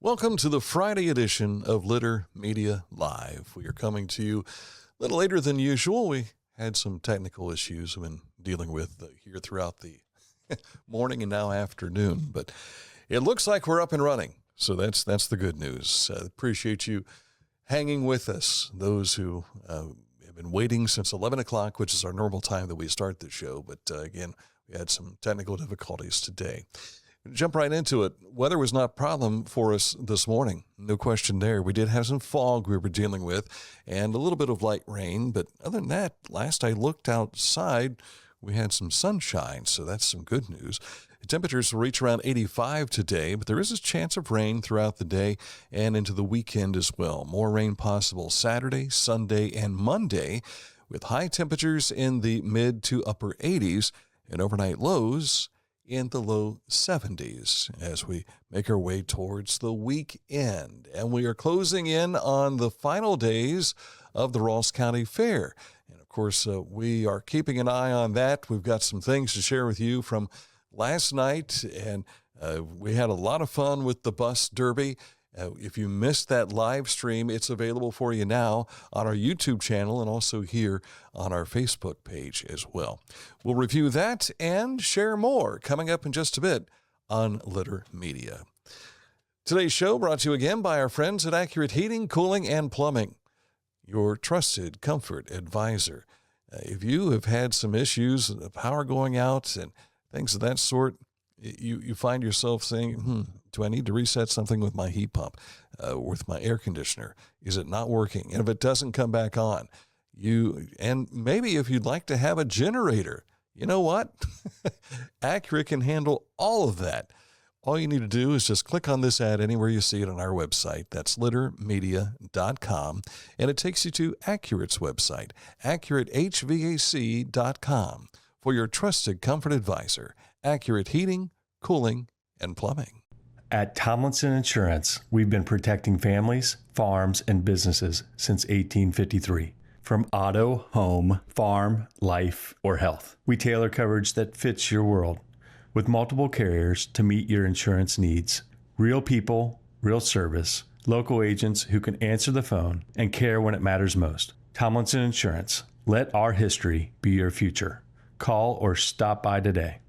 Welcome to the Friday edition of Litter Media Live. We are coming to you a little later than usual. We had some technical issues we've been dealing with here throughout the morning and now afternoon, but it looks like we're up and running. So that's the good news. Appreciate you hanging with us, those who have been waiting since 11 o'clock, which is our normal time that we start the show. But again, we had some technical difficulties today. Jump right into it. Weather was not a problem for us this morning. No question there. We did have some fog we were dealing with and a little bit of light rain. But other than that, last I looked outside, we had some sunshine. So that's some good news. The temperatures will reach around 85 today, but there is a chance of rain throughout the day and into the weekend as well. More rain possible Saturday, Sunday, and Monday with high temperatures in the mid to upper 80s and overnight lows in the low 70s as we make our way towards the weekend. And we are closing in on the final days of the Ross County Fair. And of course, we are keeping an eye on that. We've got some things to share with you from last night, and we had a lot of fun with the bus derby. If you missed that live stream, it's available for you now on our YouTube channel and also here on our Facebook page as well. We'll review that and share more coming up in just a bit on Litter Media. Today's show brought to you again by our friends at Accurate Heating, Cooling, and Plumbing, your trusted comfort advisor. If you have had some issues, power going out and things of that sort, you find yourself saying, do I need to reset something with my heat pump, with my air conditioner? Is it not working? And if it doesn't come back on, and maybe if you'd like to have a generator, you know what? Accurate can handle all of that. All you need to do is just click on this ad anywhere you see it on our website. That's littermedia.com. And it takes you to Accurate's website, accuratehvac.com, for your trusted comfort advisor, Accurate Heating, Cooling, and Plumbing. At Tomlinson Insurance, we've been protecting families, farms, and businesses since 1853. From auto, home, farm, life, or health, we tailor coverage that fits your world with multiple carriers to meet your insurance needs. Real people, real service, local agents who can answer the phone and care when it matters most. Tomlinson Insurance. Let our history be your future. Call or stop by today.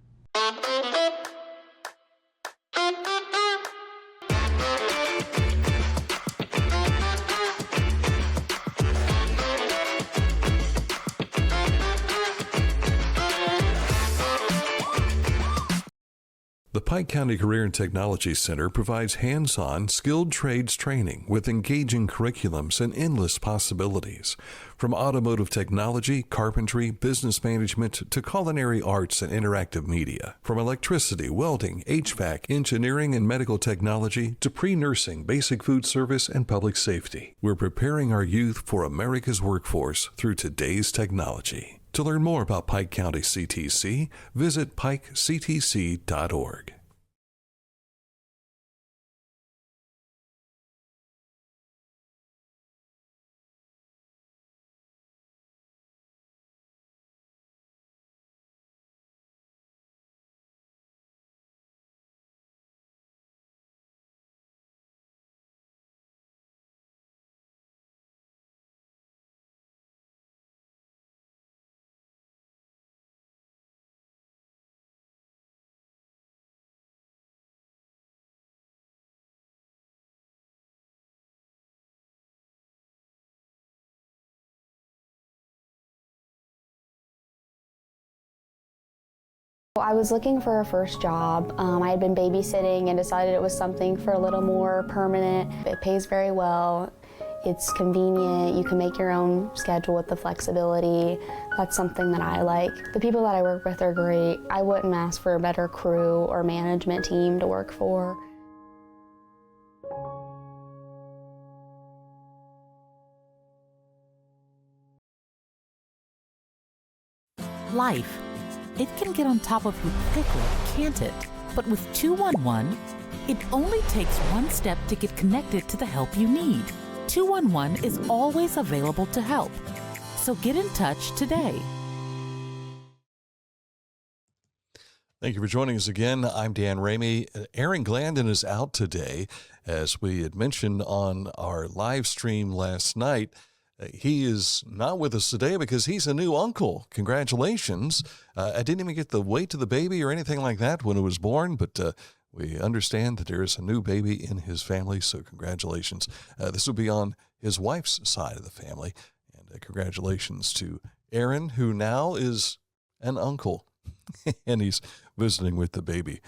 The Pike County Career and Technology Center provides hands-on, skilled trades training with engaging curriculums and endless possibilities. From automotive technology, carpentry, business management, to culinary arts and interactive media. From electricity, welding, HVAC, engineering, and medical technology to pre-nursing, basic food service, and public safety. We're preparing our youth for America's workforce through today's technology. To learn more about Pike County CTC, visit pikectc.org. I was looking for a first job. I had been babysitting and decided it was something for a little more permanent. It pays very well. It's convenient. You can make your own schedule with the flexibility. That's something that I like. The people that I work with are great. I wouldn't ask for a better crew or management team to work for. Life. It can get on top of you quickly, can't it? But with 211, it only takes one step to get connected to the help you need. 211 is always available to help. So get in touch today. Thank you for joining us again. I'm Dan Ramey. Aaron Glandon is out today. As we had mentioned on our live stream last night, he is not with us today because he's a new uncle. Congratulations. I didn't even get the weight of the baby or anything like that when it was born, but we understand that there is a new baby in his family, so congratulations. This will be on his wife's side of the family, and congratulations to Aaron, who now is an uncle, and he's visiting with the baby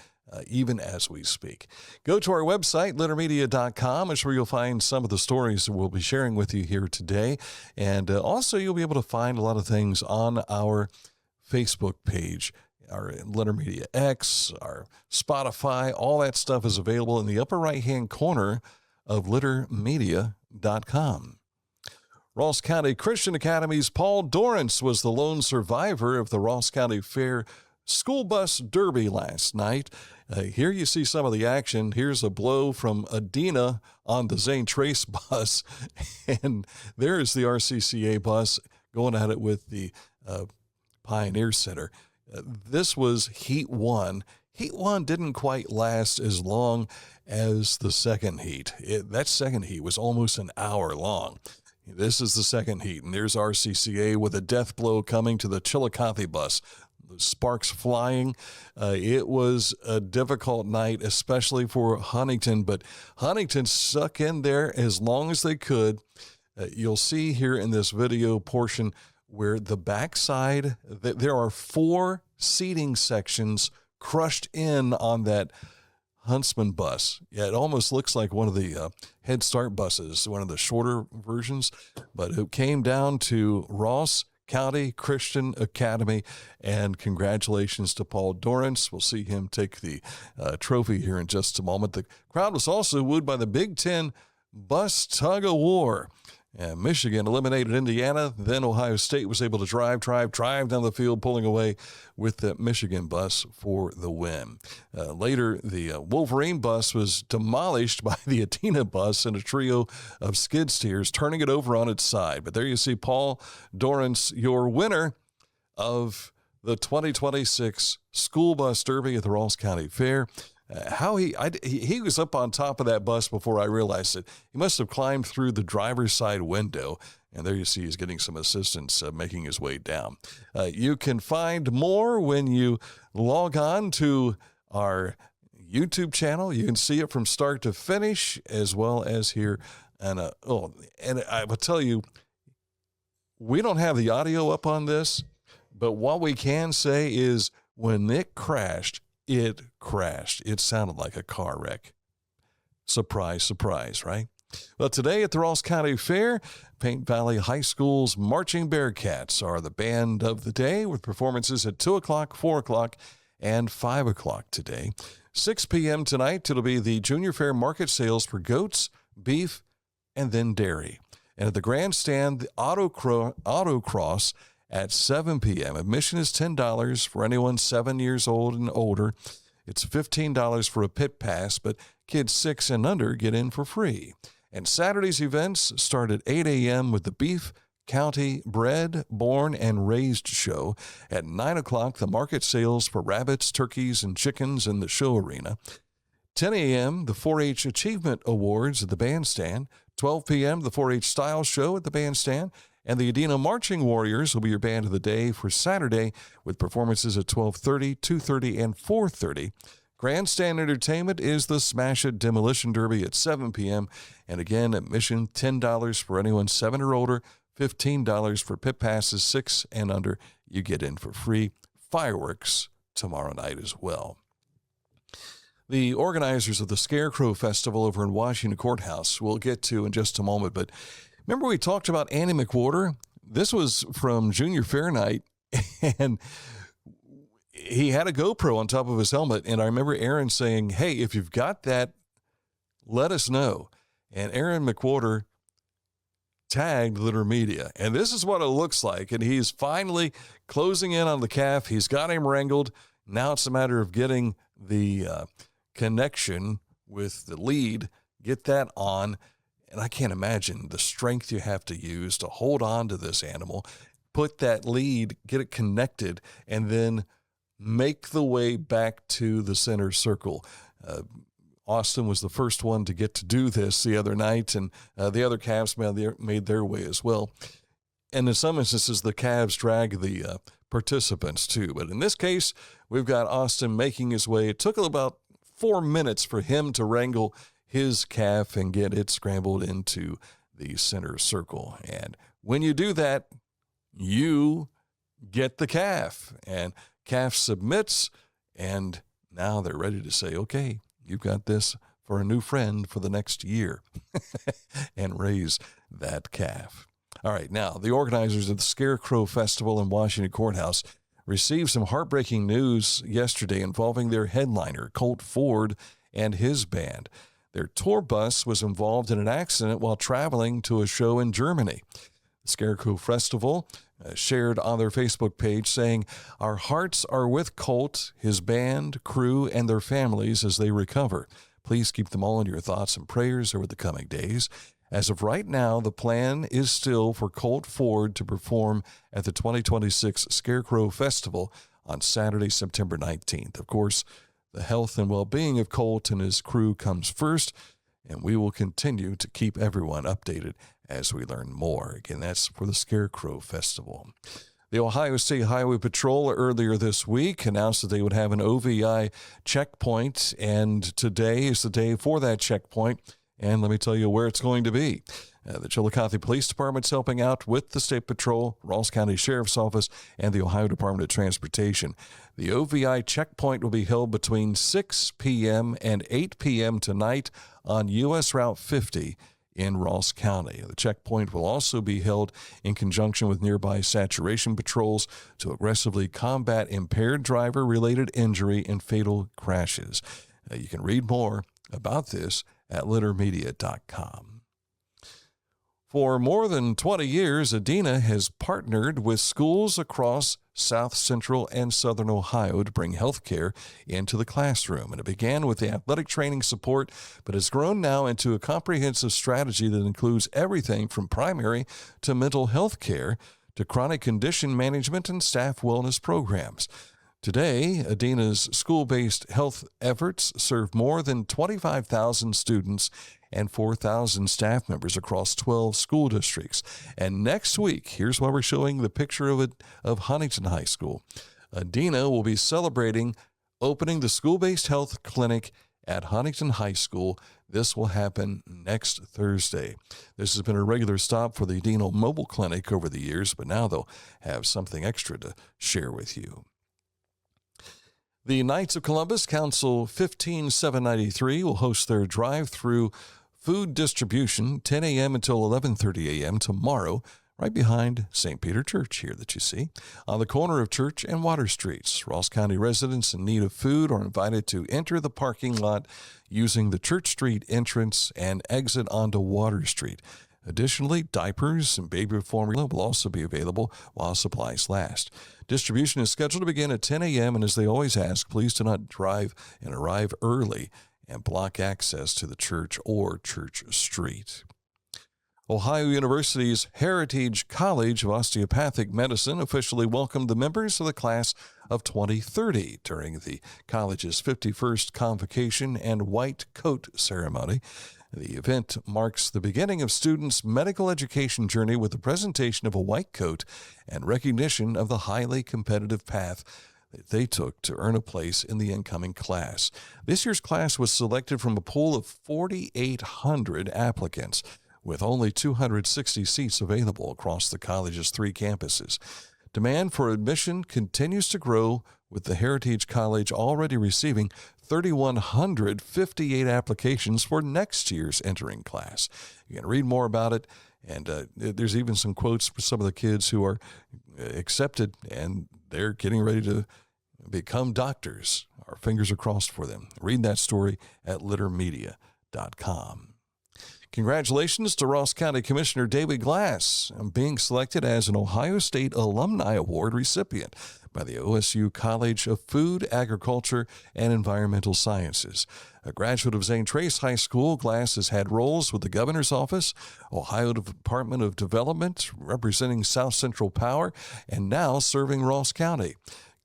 even as we speak. Go to our website, littermedia.com. It's where you'll find some of the stories that we'll be sharing with you here today. And also you'll be able to find a lot of things on our Facebook page, our Litter Media X, our Spotify. All that stuff is available in the upper right-hand corner of littermedia.com. Ross County Christian Academy's Paul Dorance was the lone survivor of the Ross County Fair School Bus Derby last night. Here you see some of the action. Here's a blow from Adina on the Zane Trace bus, and there is the RCCA bus going at it with the Pioneer Center. This was Heat 1. Heat 1 didn't quite last as long as the second heat. That second heat was almost an hour long. This is the second heat, and there's RCCA with a death blow coming to the Chillicothe bus. The sparks flying. It was a difficult night, especially for Huntington, but Huntington stuck in there as long as they could. You'll see here in this video portion where the backside, there are 4 seating sections crushed in on that Huntsman bus. Yeah, it almost looks like one of the Head Start buses, one of the shorter versions, but it came down to Ross County Christian Academy, and congratulations to Paul Dorance. We'll see him take the trophy here in just a moment. The crowd was also wooed by the Big Ten bus tug of war. And Michigan eliminated Indiana. Then Ohio State was able to drive down the field, pulling away with the Michigan bus for the win. Later, the Wolverine bus was demolished by the Adina bus in a trio of skid steers, turning it over on its side. But there you see Paul Dorance, your winner of the 2026 School Bus Derby at the Ross County Fair. He was up on top of that bus before I realized it. He must have climbed through the driver's side window, and there you see he's getting some assistance making his way down. You can find more when you log on to our YouTube channel. You can see it from start to finish, as well as here. And I will tell you, we don't have the audio up on this, but what we can say is when it crashed, it crashed. It sounded like a car wreck. Surprise, surprise, right? Well, today at the Ross County Fair, Paint Valley High School's Marching Bearcats are the band of the day with performances at 2 o'clock, 4 o'clock, and 5 o'clock today. 6 p.m. tonight, it'll be the Junior Fair market sales for goats, beef, and then dairy. And at the grandstand, the autocross at 7 p.m. Admission is $10 for anyone 7 years old and older. It's $15 for a pit pass, but kids 6 and under get in for free. And Saturday's events start at 8 a.m. with the Beef County Bred, Born, and Raised show. At 9 o'clock, the market sales for rabbits, turkeys, and chickens in the show arena. 10 a.m., the 4-H Achievement Awards at the bandstand. 12 p.m., the 4-H Style Show at the bandstand. And the Adina Marching Warriors will be your band of the day for Saturday with performances at 12:30, 2:30, and 4:30. Grandstand entertainment is the Smash It Demolition Derby at 7 p.m. And again, admission $10 for anyone 7 or older, $15 for pit passes 6 and under. You get in for free. Fireworks tomorrow night as well. The organizers of the Scarecrow Festival over in Washington Courthouse we'll get to in just a moment, but remember we talked about Andy McWhorter? This was from Junior Fair night, and he had a GoPro on top of his helmet, and I remember Aaron saying, hey, if you've got that, let us know. And Aaron McWhorter tagged Litter Media, and this is what it looks like, and he's finally closing in on the calf. He's got him wrangled. Now it's a matter of getting the connection with the lead, get that on. And I can't imagine the strength you have to use to hold on to this animal, put that lead, get it connected, and then make the way back to the center circle. Austin was the first one to get to do this the other night, and the other Cavs made their way as well. And in some instances, the Cavs drag the participants too. But in this case, we've got Austin making his way. It took about 4 minutes for him to wrangle his calf and get it scrambled into the center circle. And when you do that, you get the calf. And calf submits, and now they're ready to say, okay, you've got this for a new friend for the next year, and raise that calf. All right, now, the organizers of the Scarecrow Festival in Washington Courthouse received some heartbreaking news yesterday involving their headliner, Colt Ford, and his band. Their tour bus was involved in an accident while traveling to a show in Germany. The Scarecrow Festival shared on their Facebook page saying, "Our hearts are with Colt, his band, crew, and their families as they recover. Please keep them all in your thoughts and prayers over the coming days. As of right now, the plan is still for Colt Ford to perform at the 2026 Scarecrow Festival on Saturday, September 19th. Of course, the health and well-being of Colt and his crew comes first, and we will continue to keep everyone updated as we learn more." Again, that's for the Scarecrow Festival. The Ohio State Highway Patrol earlier this week announced that they would have an OVI checkpoint, and today is the day for that checkpoint. And let me tell you where it's going to be. The Chillicothe Police Department's helping out with the State Patrol, Ross County Sheriff's Office, and the Ohio Department of Transportation. The OVI checkpoint will be held between 6 p.m. and 8 p.m. tonight on U.S. Route 50 in Ross County. The checkpoint will also be held in conjunction with nearby saturation patrols to aggressively combat impaired driver-related injury and fatal crashes. You can read more about this at littermedia.com. For more than 20 years, Adina has partnered with schools across South Central and Southern Ohio to bring health care into the classroom. And it began with the athletic training support, but has grown now into a comprehensive strategy that includes everything from primary to mental health care to chronic condition management and staff wellness programs. Today, Adina's school-based health efforts serve more than 25,000 students and 4,000 staff members across 12 school districts. And next week, here's why we're showing the picture of Huntington High School. Adina will be celebrating opening the school-based health clinic at Huntington High School. This will happen next Thursday. This has been a regular stop for the Adina Mobile Clinic over the years, but now they'll have something extra to share with you. The Knights of Columbus Council 15793 will host their drive-through food distribution 10 a.m. until 11:30 a.m. tomorrow, right behind St. Peter Church here that you see, on the corner of Church and Water Streets. Ross County residents in need of food are invited to enter the parking lot using the Church Street entrance and exit onto Water Street. Additionally, diapers and baby formula will also be available while supplies last. Distribution is scheduled to begin at 10 a.m., and as they always ask, please do not drive and arrive early and block access to the church or Church Street. Ohio University's Heritage College of Osteopathic Medicine officially welcomed the members of the class of 2030 during the college's 51st convocation and white coat ceremony. The event marks the beginning of students' medical education journey with the presentation of a white coat and recognition of the highly competitive path that they took to earn a place in the incoming class. This year's class was selected from a pool of 4,800 applicants, with only 260 seats available across the college's 3 campuses. Demand for admission continues to grow, with the Heritage College already receiving 3,158 applications for next year's entering class. You can read more about it, and there's even some quotes for some of the kids who are accepted, and they're getting ready to become doctors. Our fingers are crossed for them. Read that story at littermedia.com. Congratulations to Ross County Commissioner David Glass on being selected as an Ohio State Alumni Award recipient by the OSU College of Food, Agriculture, and Environmental Sciences. A graduate of St. Trace High School, Glass has had roles with the Governor's Office, Ohio Department of Development, representing South Central Power, and now serving Ross County.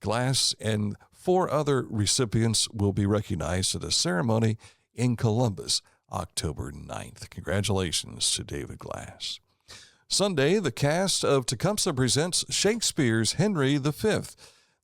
Glass and 4 other recipients will be recognized at a ceremony in Columbus, October 9th. Congratulations to David Glass. Sunday, the cast of Tecumseh presents Shakespeare's Henry V.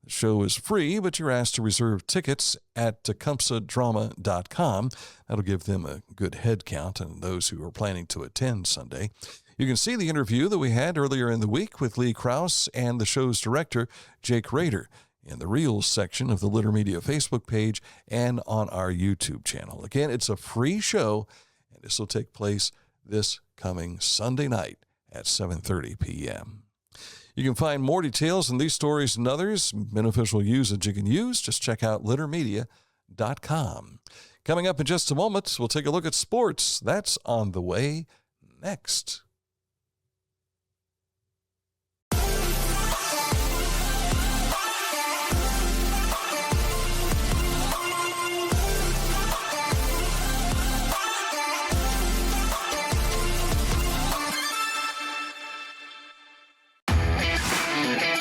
The show is free, but you're asked to reserve tickets at tecumsehdrama.com. That'll give them a good head count and those who are planning to attend Sunday. You can see the interview that we had earlier in the week with Lee Krause and the show's director, Jake Rader, in the Reels section of the Litter Media Facebook page and on our YouTube channel. Again, it's a free show, and this will take place this coming Sunday night at 7:30 p.m. You can find more details on these stories and others, beneficial use that you can use. Just check out littermedia.com. Coming up in just a moment, we'll take a look at sports. That's on the way next.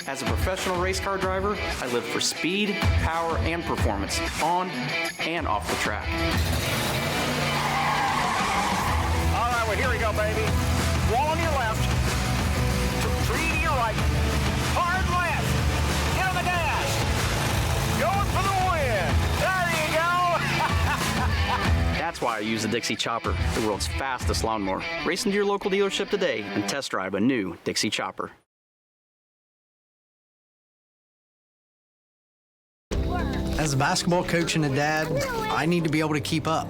As a professional race car driver, I live for speed, power, and performance, on and off the track. All right, well, here we go, baby. Wall on your left, three to your right, hard left, get on the gas, going for the win. There you go. That's why I use the Dixie Chopper, the world's fastest lawnmower. Race into your local dealership today and test drive a new Dixie Chopper. As a basketball coach and a dad, I need to be able to keep up.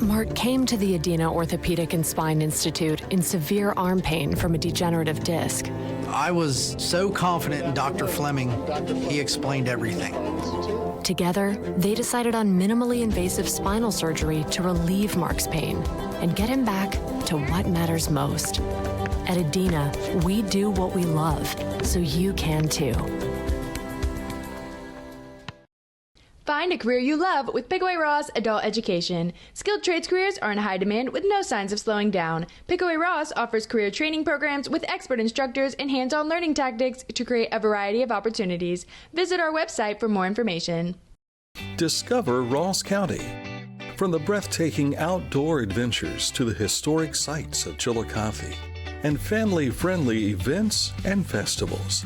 Mark came to the Adena Orthopedic and Spine Institute in severe arm pain from a degenerative disc. I was so confident in Dr. Fleming, he explained everything. Together, they decided on minimally invasive spinal surgery to relieve Mark's pain and get him back to what matters most. At Adena, we do what we love, so you can too. Find a career you love with Pickaway Ross Adult Education. Skilled trades careers are in high demand with no signs of slowing down. Pickaway Ross offers career training programs with expert instructors and hands-on learning tactics to create a variety of opportunities. Visit our website for more information. Discover Ross County. From the breathtaking outdoor adventures to the historic sights of Chillicothe and family-friendly events and festivals.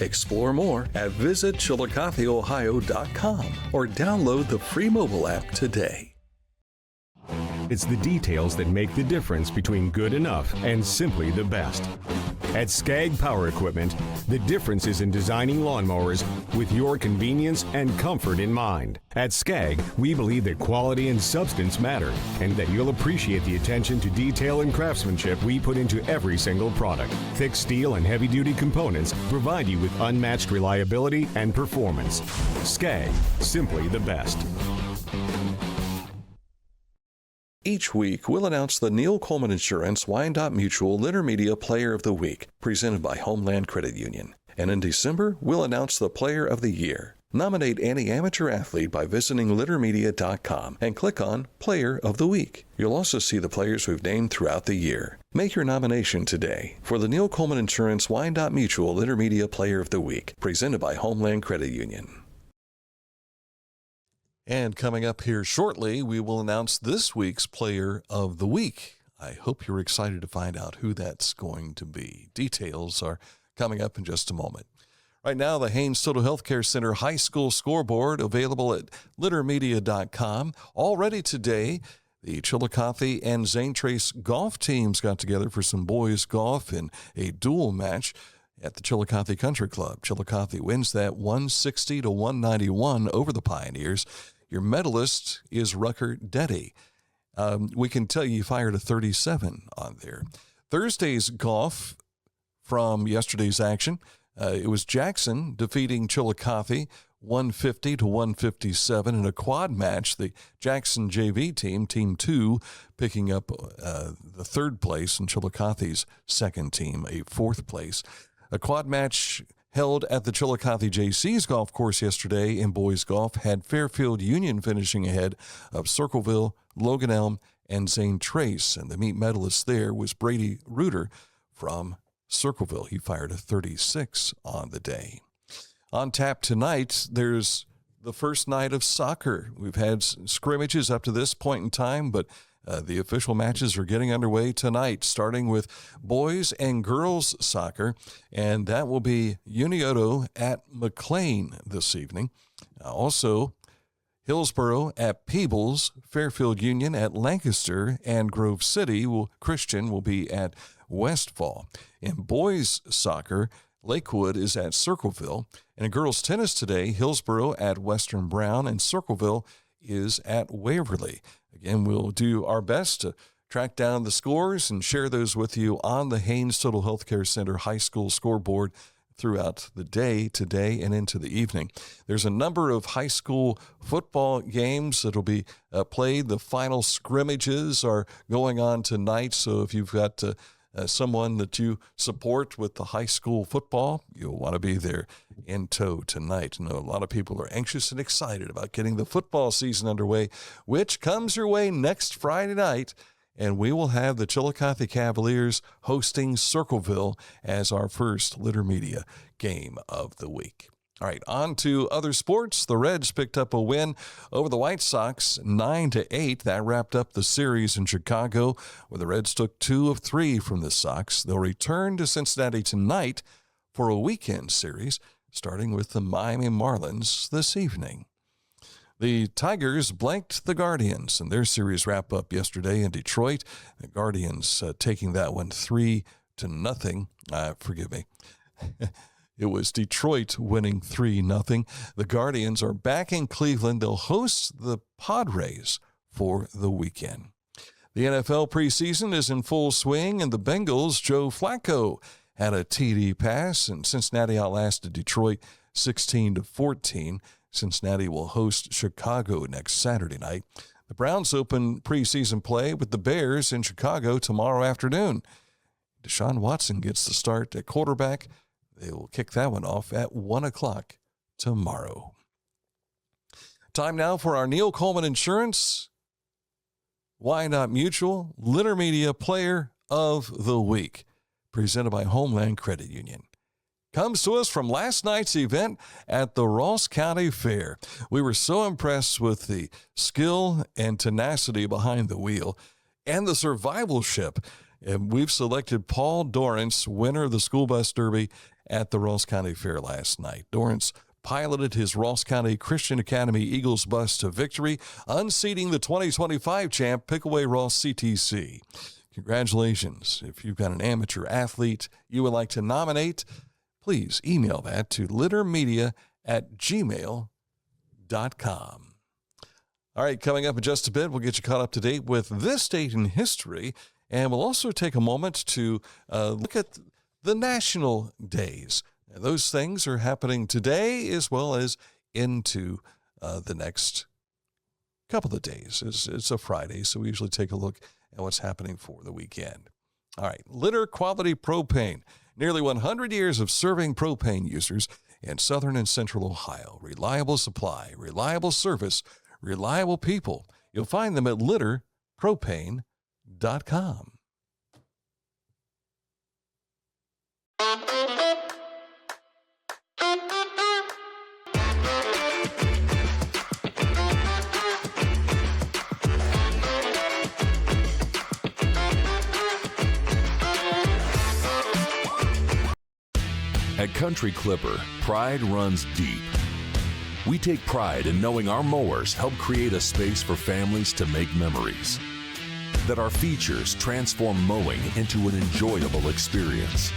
Explore more at visitchillicotheohio.com or download the free mobile app today. It's the details that make the difference between good enough and simply the best. At Skag Power Equipment, the difference is in designing lawnmowers with your convenience and comfort in mind. At Skag, we believe that quality and substance matter, and that you'll appreciate the attention to detail and craftsmanship we put into every single product. Thick steel and heavy-duty components provide you with unmatched reliability and performance. Skag, simply the best. Each week, we'll announce the Neil Coleman Insurance Wyandotte Mutual Litter Media Player of the Week, presented by Homeland Credit Union. And in December, we'll announce the Player of the Year. Nominate any amateur athlete by visiting littermedia.com and click on Player of the Week. You'll also see the players we've named throughout the year. Make your nomination today for the Neil Coleman Insurance Wyandotte Mutual Litter Media Player of the Week, presented by Homeland Credit Union. And coming up here shortly, we will announce this week's Player of the Week. I hope you're excited to find out who that's going to be. Details are coming up in just a moment. Right now, the Haynes Total Healthcare Center High School Scoreboard available at littermedia.com. Already today, the Chillicothe and Zane Trace golf teams got together for some boys golf in a duel match at the Chillicothe Country Club. Chillicothe wins that 160-191 over the Pioneers. Your medalist is Rucker Deddy. We can tell you fired a 37 on there. Thursday's golf from yesterday's action, it was Jackson defeating Chillicothe 150-157 in a quad match. The Jackson JV team, Team 2, picking up the third place, and Chillicothe's second team, a fourth place. A quad match held at the Chillicothe JC's golf course yesterday in boys golf had Fairfield Union finishing ahead of Circleville, Logan Elm, and Zane Trace. And the meet medalist there was Brady Reuter from Circleville. He fired a 36 on the day. On tap tonight, there's the first night of soccer. We've had scrimmages up to this point in time, but the official matches are getting underway tonight, starting with boys and girls soccer, and that will be Unioto at McLean this evening. Also, Hillsborough at Peebles, Fairfield Union at Lancaster, and Grove City Christian will be at Westfall. In boys soccer, Lakewood is at Circleville. And in girls tennis today, Hillsborough at Western Brown, and Circleville is at Waverly. Again, we'll do our best to track down the scores and share those with you on the Haynes Total Healthcare Center High School scoreboard throughout the day, today, and into the evening. There's a number of high school football games that will be played. The final scrimmages are going on tonight, so if you've got someone that you support with the high school football, you'll want to be there in tow tonight. I know a lot of people are anxious and excited about getting the football season underway, which comes your way next Friday night, and we will have the Chillicothe Cavaliers hosting Circleville as our first Litter Media game of the week. All right, on to other sports. The Reds picked up a win over the White Sox, 9-8. That wrapped up the series in Chicago, where the Reds took 2 of 3 from the Sox. They'll return to Cincinnati tonight for a weekend series, starting with the Miami Marlins this evening. The Tigers blanked the Guardians, and their series wrap up yesterday in Detroit. The Guardians taking that one 3-0. Forgive me. It was Detroit winning 3-0. The Guardians are back in Cleveland. They'll host the Padres for the weekend. The NFL preseason is in full swing, and the Bengals' Joe Flacco had a TD pass, and Cincinnati outlasted Detroit 16-14. Cincinnati will host Chicago next Saturday night. The Browns open preseason play with the Bears in Chicago tomorrow afternoon. Deshaun Watson gets the start at quarterback. They will kick that one off at 1 o'clock tomorrow. Time now for our Neil Coleman Insurance, Wyandotte Mutual, Litter Media Player of the Week, presented by Homeland Credit Union. Comes to us from last night's event at the Ross County Fair. We were so impressed with the skill and tenacity behind the wheel and the survivalship. And we've selected Paul Dorance, winner of the School Bus Derby at the Ross County Fair last night. Dorance piloted his Ross County Christian Academy Eagles bus to victory, unseating the 2025 champ Pickaway Ross CTC. Congratulations. If you've got an amateur athlete you would like to nominate, please email that to littermedia@gmail.com. All right, coming up in just a bit, we'll get you caught up to date with this date in history, and we'll also take a moment to look at the national days. And those things are happening today as well as into the next couple of days. It's a Friday, so we usually take a look at what's happening for the weekend. All right, Litter Quality Propane. Nearly 100 years of serving propane users in southern and central Ohio. Reliable supply, reliable service, reliable people. You'll find them at litterpropane.com. At Country Clipper, pride runs deep. We take pride in knowing our mowers help create a space for families to make memories. That our features transform mowing into an enjoyable experience.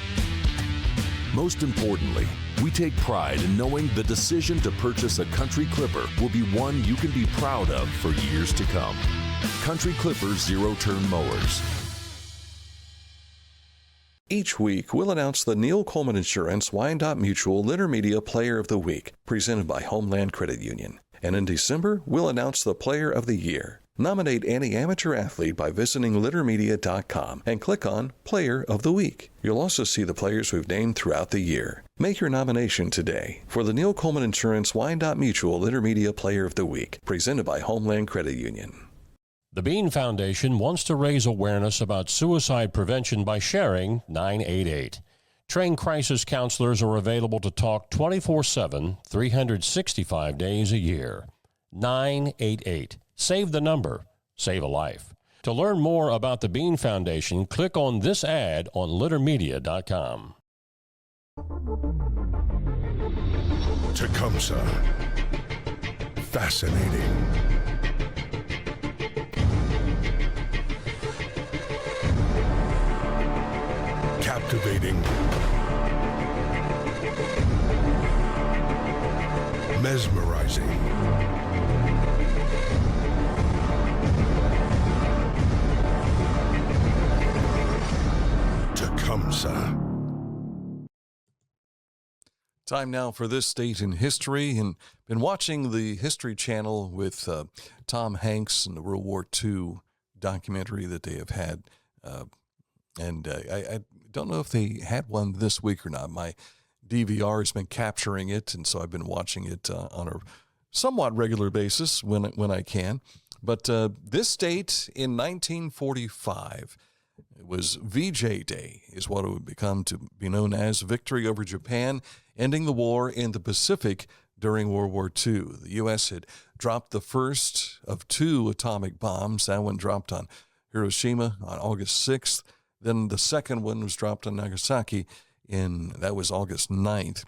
Most importantly, we take pride in knowing the decision to purchase a Country Clipper will be one you can be proud of for years to come. Country Clipper zero-turn mowers. Each week, we'll announce the Neil Coleman Insurance Wyandotte Mutual Litter Media Player of the Week, presented by Homeland Credit Union. And in December, we'll announce the Player of the Year. Nominate any amateur athlete by visiting littermedia.com and click on Player of the Week. You'll also see the players we've named throughout the year. Make your nomination today for the Neil Coleman Insurance Wyandotte Mutual Litter Media Player of the Week, presented by Homeland Credit Union. The Bean Foundation wants to raise awareness about suicide prevention by sharing 988. Trained crisis counselors are available to talk 24/7, 365 days a year. 988. Save the number. Save a life. To learn more about the Bean Foundation, click on this ad on littermedia.com. Tecumseh. Fascinating. Captivating. Mesmerizing. Tecumseh. Time now for This State in History, and been watching the History Channel with Tom Hanks and the World War II documentary that they have had. I don't know if they had one this week or not. My DVR has been capturing it, and so I've been watching it on a somewhat regular basis when I can. But this date in 1945, it was VJ Day, is what it would become to be known as, victory over Japan, ending the war in the Pacific during World War II. The U.S. had dropped the first of 2 atomic bombs. That one dropped on Hiroshima on August 6th. Then the second one was dropped on Nagasaki, that was August 9th.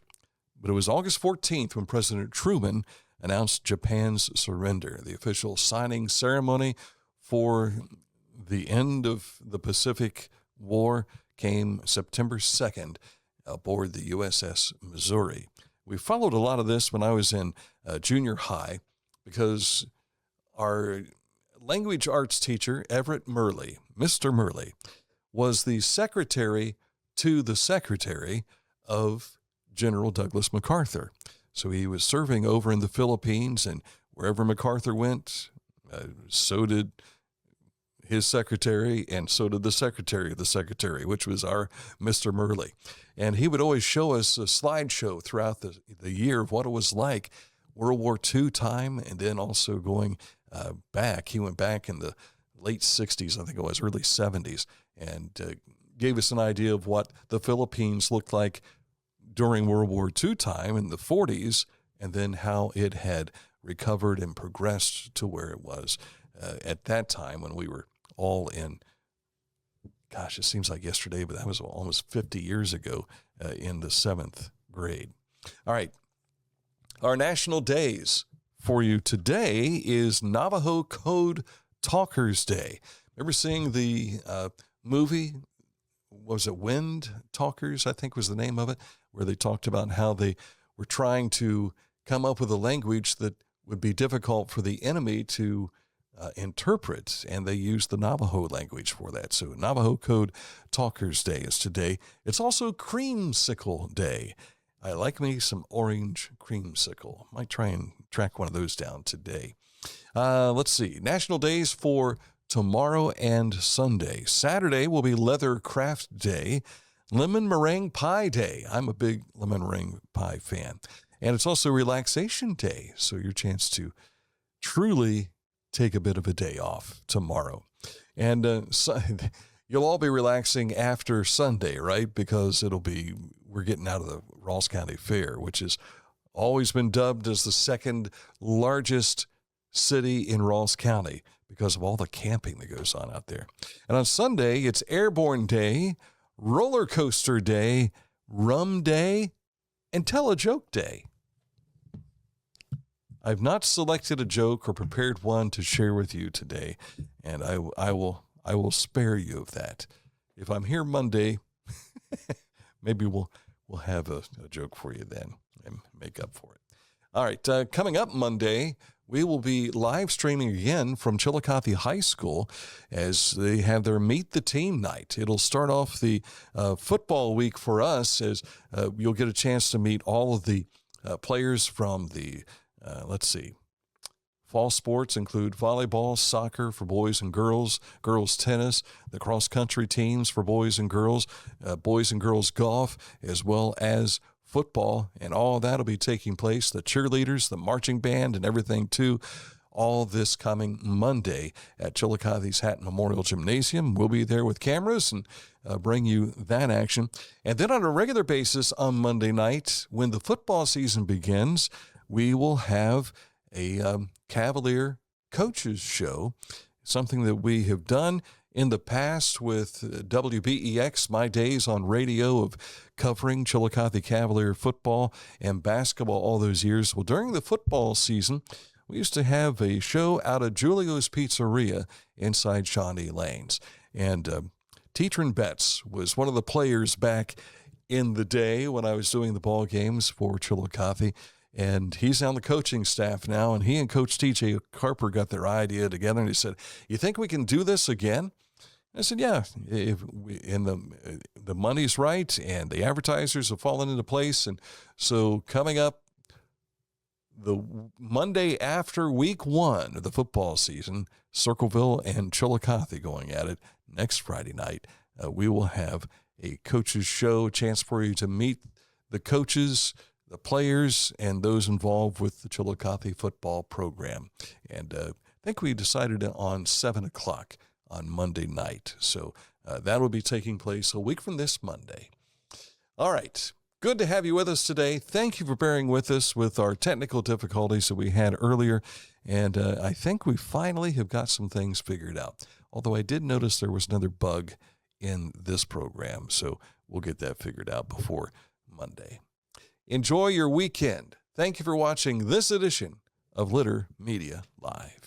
But it was August 14th when President Truman announced Japan's surrender. The official signing ceremony for the end of the Pacific War came September 2nd aboard the USS Missouri. We followed a lot of this when I was in junior high because our language arts teacher, Everett Murley, Mr. Murley, was the secretary to the secretary of General Douglas MacArthur. So he was serving over in the Philippines, and wherever MacArthur went, so did his secretary, and so did the secretary of the secretary, which was our Mr. Murley. And he would always show us a slideshow throughout the year of what it was like, World War II time, and then also going back. He went back in the late 60s, I think it was, early 70s, and gave us an idea of what the Philippines looked like during World War II time in the 40s, and then how it had recovered and progressed to where it was at that time when we were all in, gosh, it seems like yesterday, but that was almost 50 years ago in the 7th grade. All right. Our national days for you today is Navajo Code Talkers Day. Remember seeing the movie, was it Wind Talkers, I think was the name of it, where they talked about how they were trying to come up with a language that would be difficult for the enemy to interpret, and they used the Navajo language for that. So Navajo Code Talkers Day is today. It's also Creamsicle Day. I like me some orange creamsicle. Might try and track one of those down today. Let's see. National days for tomorrow and Sunday. Saturday will be Leather Craft Day, Lemon Meringue Pie Day. I'm a big lemon meringue pie fan. And it's also Relaxation Day, so your chance to truly take a bit of a day off tomorrow. And so, you'll all be relaxing after Sunday, right? Because we're getting out of the Ross County Fair, which has always been dubbed as the second largest city in Ross County because of all the camping that goes on out there. And on Sunday, it's Airborne Day, Roller Coaster Day, Rum Day, and Tell a Joke Day. I've not selected a joke or prepared one to share with you today, and I will spare you of that. If I'm here Monday, maybe we'll have a joke for you then and make up for it. All right, coming up Monday, we will be live streaming again from Chillicothe High School as they have their Meet the Team night. It'll start off the football week for us as you'll get a chance to meet all of the players from the fall sports include volleyball, soccer for boys and girls tennis, the cross-country teams for boys and girls golf, as well as football, and all that will be taking place, the cheerleaders, the marching band, and everything too. all this coming Monday at Chillicothe's Hatton Memorial Gymnasium. We'll be there with cameras and bring you that action. And then on a regular basis on Monday night, when the football season begins, we will have a Cavalier coaches show, something that we have done in the past with WBEX, my days on radio of covering Chillicothe Cavalier football and basketball all those years. Well, during the football season, we used to have a show out of Julio's Pizzeria inside Shawnee Lanes. And Teatron Betts was one of the players back in the day when I was doing the ball games for Chillicothe. And he's on the coaching staff now, and he and Coach T.J. Carper got their idea together, and he said, "You think we can do this again?" I said, "Yeah, if the money's right and the advertisers have fallen into place." And so coming up the Monday after week 1 of the football season, Circleville and Chillicothe going at it next Friday night, we will have a coaches show, a chance for you to meet the coaches, the players, and those involved with the Chillicothe football program. And I think we decided on 7 o'clock on Monday night. So that will be taking place a week from this Monday. All right. Good to have you with us today. Thank you for bearing with us with our technical difficulties that we had earlier. And I think we finally have got some things figured out. Although I did notice there was another bug in this program. So we'll get that figured out before Monday. Enjoy your weekend. Thank you for watching this edition of Litter Media Live.